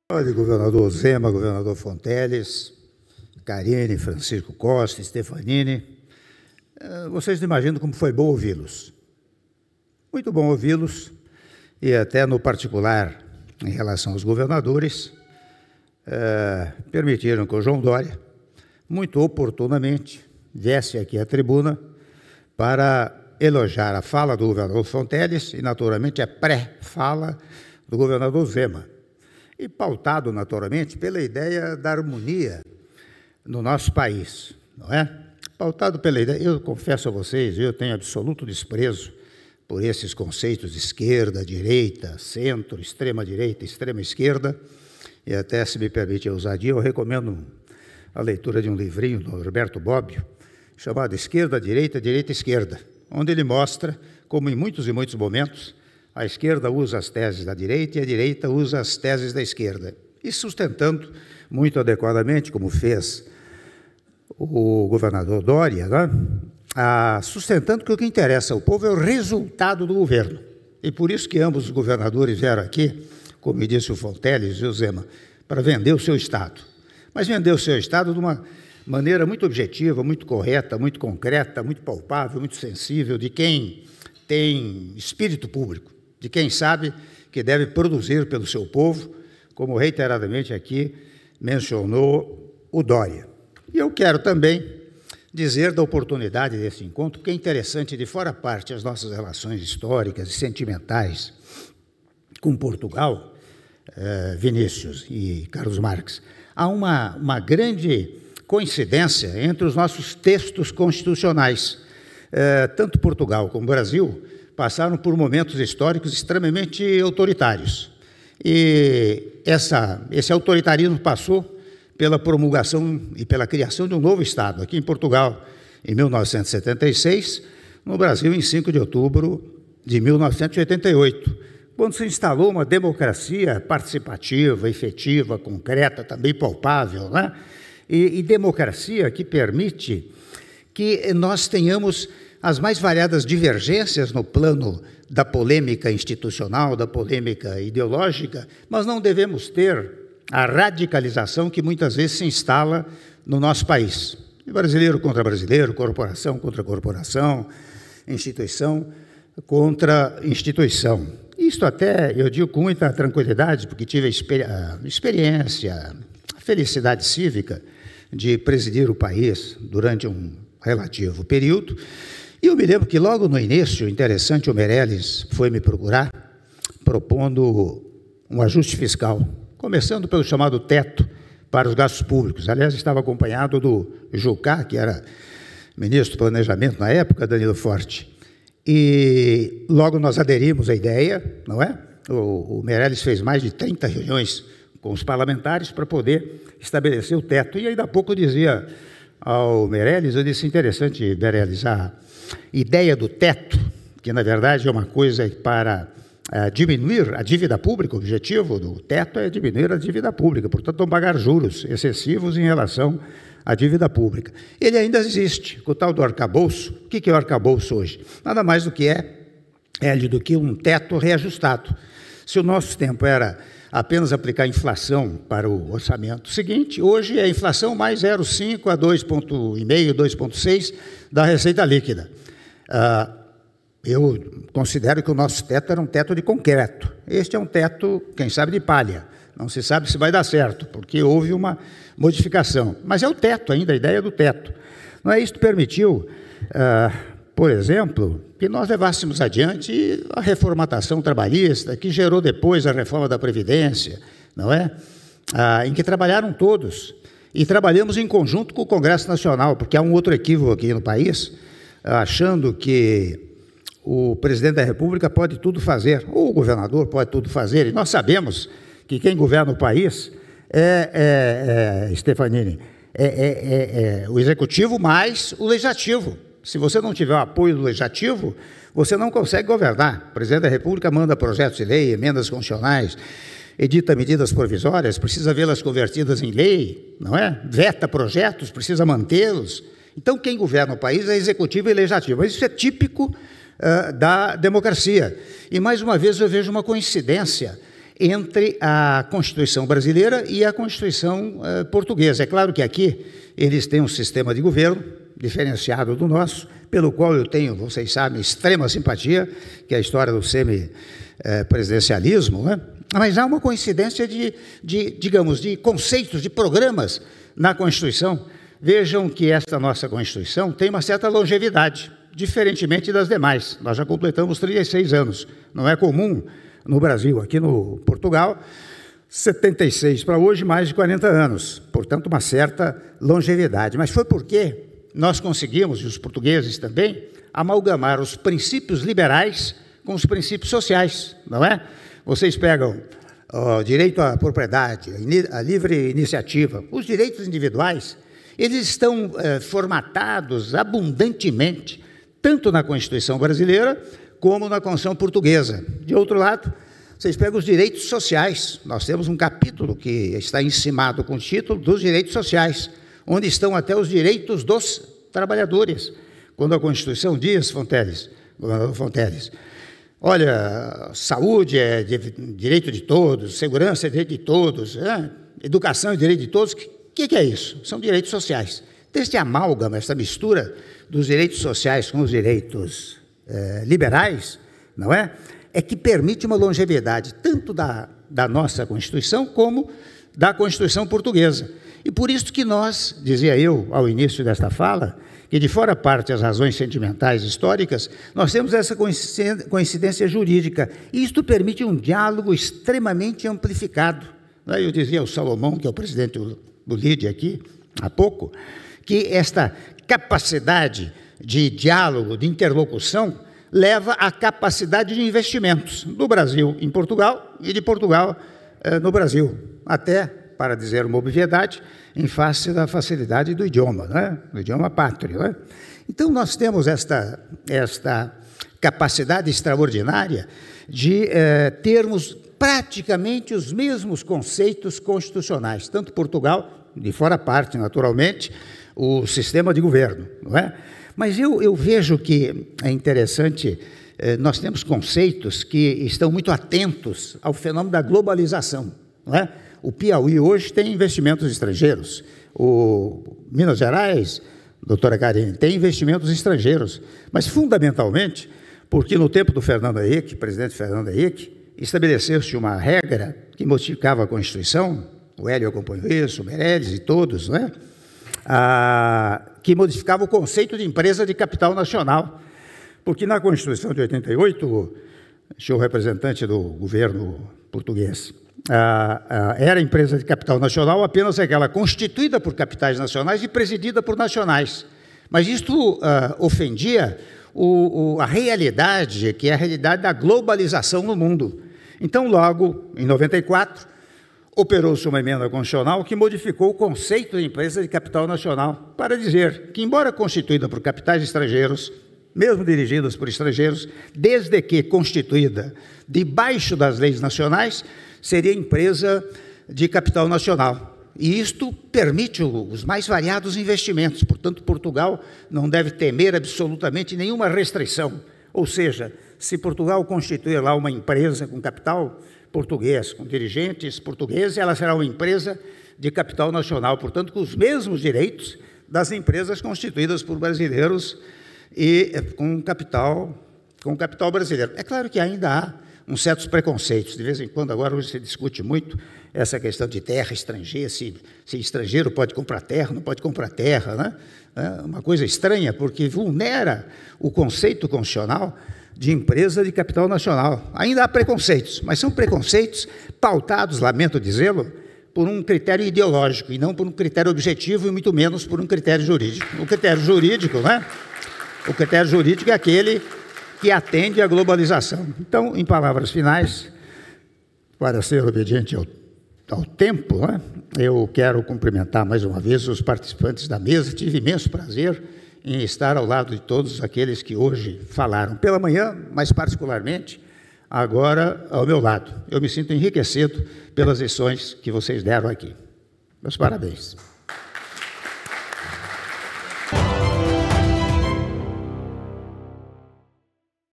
Olha, governador Zema, governador Fonteles, Karine, Francisco Costa, Stefanini, vocês não imaginam como foi bom ouvi-los. Muito bom ouvi-los, e até no particular, em relação aos governadores, permitiram que o João Dória, muito oportunamente, viesse aqui à tribuna para elogiar a fala do governador Fonteles e, naturalmente, a pré-fala do governador Zema. E pautado, naturalmente, pela ideia da harmonia no nosso país, não é? Pautado pela ideia, eu confesso a vocês, eu tenho absoluto desprezo por esses conceitos de esquerda, direita, centro, extrema-direita, extrema-esquerda, e até, se me permite a ousadia, eu recomendo a leitura de um livrinho do Roberto Bobbio, chamado Esquerda, Direita, Direita, Esquerda, onde ele mostra como, em muitos e muitos momentos, a esquerda usa as teses da direita e a direita usa as teses da esquerda. E sustentando muito adequadamente, como fez o governador Dória, né? Sustentando que o que interessa ao povo é o resultado do governo. E por isso que ambos os governadores vieram aqui, como me disse o Fonteles e o Zema, para vender o seu Estado. Mas vender o seu Estado de uma maneira muito objetiva, muito correta, muito concreta, muito palpável, muito sensível, de quem tem espírito público, de quem sabe que deve produzir pelo seu povo, como reiteradamente aqui mencionou o Dória. E eu quero também dizer da oportunidade desse encontro, que é interessante, de fora parte as nossas relações históricas e sentimentais com Portugal, Vinícius e Carlos Marques, há uma grande coincidência entre os nossos textos constitucionais. Tanto Portugal como o Brasil passaram por momentos históricos extremamente autoritários. E esse autoritarismo passou pela promulgação e pela criação de um novo Estado, aqui em Portugal, em 1976, no Brasil, em 5 de outubro de 1988, quando se instalou uma democracia participativa, efetiva, concreta, também palpável, né? E democracia que permite que nós tenhamos as mais variadas divergências no plano da polêmica institucional, da polêmica ideológica, mas não devemos ter a radicalização que muitas vezes se instala no nosso país. Brasileiro contra brasileiro, corporação contra corporação, instituição contra instituição. Isto até eu digo com muita tranquilidade, porque tive a experiência, a felicidade cívica de presidir o país durante um relativo período. E eu me lembro que logo no início, interessante, o Meirelles foi me procurar, propondo um ajuste fiscal, começando pelo chamado teto para os gastos públicos. Aliás, estava acompanhado do Jucá, que era ministro do Planejamento na época, Danilo Forte. E logo nós aderimos à ideia, não é? O Meirelles fez mais de 30 reuniões com os parlamentares para poder estabelecer o teto. E ainda há pouco eu dizia ao Meirelles, eu disse, interessante, Meirelles, a ideia do teto, que na verdade é uma coisa para diminuir a dívida pública, o objetivo do teto é diminuir a dívida pública, portanto não pagar juros excessivos em relação à dívida pública. Ele ainda existe, com o tal do arcabouço. O que é o arcabouço hoje? Nada mais do que do que um teto reajustado. Se o nosso tempo era apenas aplicar inflação para o orçamento seguinte, hoje é a inflação mais 0,5 a 2,5, 2,6 da receita líquida. Eu considero que o nosso teto era um teto de concreto. Este é um teto, quem sabe, de palha. Não se sabe se vai dar certo, porque houve uma modificação. Mas é o teto ainda, a ideia do teto. Não é? Isto permitiu, por exemplo, que nós levássemos adiante a reformatação trabalhista, que gerou depois a reforma da Previdência, não é? Em que trabalharam todos. E trabalhamos em conjunto com o Congresso Nacional, porque há um outro equívoco aqui no país, achando que o presidente da República pode tudo fazer, ou o governador pode tudo fazer, e nós sabemos que quem governa o país Stefanini, o executivo mais o legislativo. Se você não tiver o apoio do legislativo, você não consegue governar. O presidente da República manda projetos de lei, emendas constitucionais, edita medidas provisórias, precisa vê-las convertidas em lei, não é? Veta projetos, precisa mantê-los. Então, quem governa o país é executivo e legislativo. Mas isso é típico da democracia. E, mais uma vez, eu vejo uma coincidência entre a Constituição brasileira e a Constituição portuguesa. É claro que aqui eles têm um sistema de governo diferenciado do nosso, pelo qual eu tenho, vocês sabem, extrema simpatia, que é a história do semipresidencialismo, né? Mas há uma coincidência digamos, de conceitos, de programas na Constituição. Vejam que esta nossa Constituição tem uma certa longevidade, diferentemente das demais. Nós já completamos 36 anos. Não é comum no Brasil, aqui no Portugal, 76 para hoje, mais de 40 anos. Portanto, uma certa longevidade. Mas foi porque nós conseguimos, e os portugueses também, amalgamar os princípios liberais com os princípios sociais, não é? Vocês pegam o direito à propriedade, a livre iniciativa, os direitos individuais, eles estão formatados abundantemente, tanto na Constituição brasileira, como na Constituição portuguesa. De outro lado, vocês pegam os direitos sociais. Nós temos um capítulo que está encimado com o título dos direitos sociais, onde estão até os direitos dos trabalhadores. Quando a Constituição diz, governador Fonteles, olha, saúde é direito de todos, segurança é direito de todos, educação é direito de todos, o que é isso? São direitos sociais. Este amálgama, essa mistura dos direitos sociais com os direitos liberais, não é? É que permite uma longevidade tanto da nossa Constituição como da Constituição portuguesa. E por isso que nós, dizia eu ao início desta fala, que de fora parte as razões sentimentais históricas, nós temos essa coincidência jurídica. E isto permite um diálogo extremamente amplificado. Eu dizia ao Salomão, que é o presidente do LIDE aqui, há pouco, que esta capacidade de diálogo, de interlocução, leva à capacidade de investimentos do Brasil em Portugal e de Portugal no Brasil, até, para dizer uma obviedade, em face da facilidade do idioma, né? Do idioma pátrio. Né? Então, nós temos esta capacidade extraordinária de termos praticamente os mesmos conceitos constitucionais, tanto Portugal, de fora parte, naturalmente, o sistema de governo, não é? Mas eu vejo que é interessante, nós temos conceitos que estão muito atentos ao fenômeno da globalização, não é? O Piauí hoje tem investimentos estrangeiros, o Minas Gerais, doutora Karine, tem investimentos estrangeiros, mas fundamentalmente porque no tempo do Fernando Henrique, presidente Fernando Henrique, estabeleceu-se uma regra que modificava a Constituição, o Hélio acompanhou isso, o Meirelles e todos, não é? Que modificava o conceito de empresa de capital nacional, porque na Constituição de 88, o senhor representante do governo português, era empresa de capital nacional apenas aquela constituída por capitais nacionais e presidida por nacionais. Mas isto ofendia a realidade, que é a realidade da globalização no mundo. Então, logo, em 94, operou-se uma emenda constitucional que modificou o conceito de empresa de capital nacional para dizer que, embora constituída por capitais estrangeiros, mesmo dirigidas por estrangeiros, desde que constituída debaixo das leis nacionais, seria empresa de capital nacional. E isto permite os mais variados investimentos. Portanto, Portugal não deve temer absolutamente nenhuma restrição. Ou seja, se Portugal constituir lá uma empresa com capital português, com dirigentes portugueses, ela será uma empresa de capital nacional, portanto, com os mesmos direitos das empresas constituídas por brasileiros e com capital brasileiro. É claro que ainda há uns certos preconceitos. De vez em quando, agora, hoje se discute muito essa questão de terra estrangeira, se estrangeiro pode comprar terra, não pode comprar terra, né? É uma coisa estranha, porque vulnera o conceito constitucional de empresa de capital nacional. Ainda há preconceitos, mas são preconceitos pautados, lamento dizê-lo, por um critério ideológico e não por um critério objetivo e muito menos por um critério jurídico. O critério jurídico, né? O critério jurídico é aquele que atende à globalização. Então, em palavras finais, para ser obediente ao tempo, né, eu quero cumprimentar mais uma vez os participantes da mesa. Tive imenso prazer em estar ao lado de todos aqueles que hoje falaram pela manhã, mas particularmente agora ao meu lado. Eu me sinto enriquecido pelas lições que vocês deram aqui. Meus parabéns.